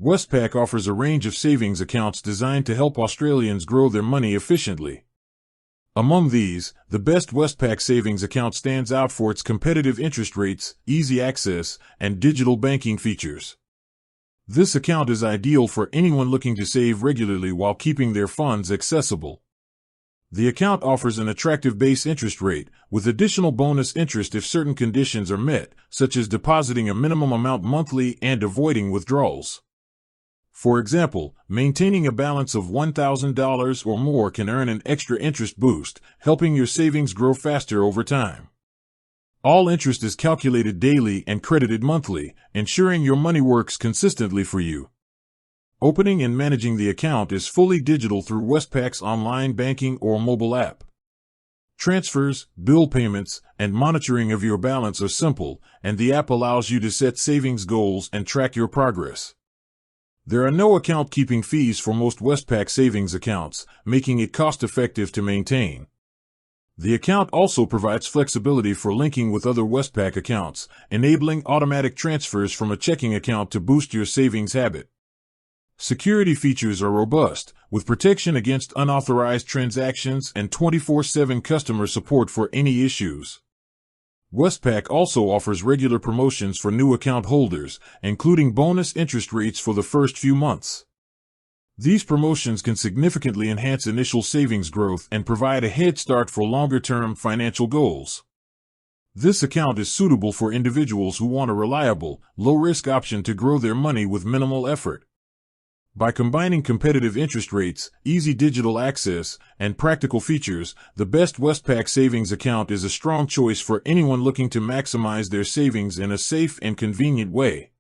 Westpac offers a range of savings accounts designed to help Australians grow their money efficiently. Among these, the Best Westpac Savings Account stands out for its competitive interest rates, easy access, and digital banking features. This account is ideal for anyone looking to save regularly while keeping their funds accessible. The account offers an attractive base interest rate, with additional bonus interest if certain conditions are met, such as depositing a minimum amount monthly and avoiding withdrawals. For example, maintaining a balance of $1,000 or more can earn an extra interest boost, helping your savings grow faster over time. All interest is calculated daily and credited monthly, ensuring your money works consistently for you. Opening and managing the account is fully digital through Westpac's online banking or mobile app. Transfers, bill payments, and monitoring of your balance are simple, and the app allows you to set savings goals and track your progress. There are no account-keeping fees for most Westpac savings accounts, making it cost-effective to maintain. The account also provides flexibility for linking with other Westpac accounts, enabling automatic transfers from a checking account to boost your savings habit. Security features are robust, with protection against unauthorized transactions and 24/7 customer support for any issues. Westpac also offers regular promotions for new account holders, including bonus interest rates for the first few months. These promotions can significantly enhance initial savings growth and provide a head start for longer-term financial goals. This account is suitable for individuals who want a reliable, low-risk option to grow their money with minimal effort. By combining competitive interest rates, easy digital access, and practical features, the Best Westpac Savings Account is a strong choice for anyone looking to maximize their savings in a safe and convenient way.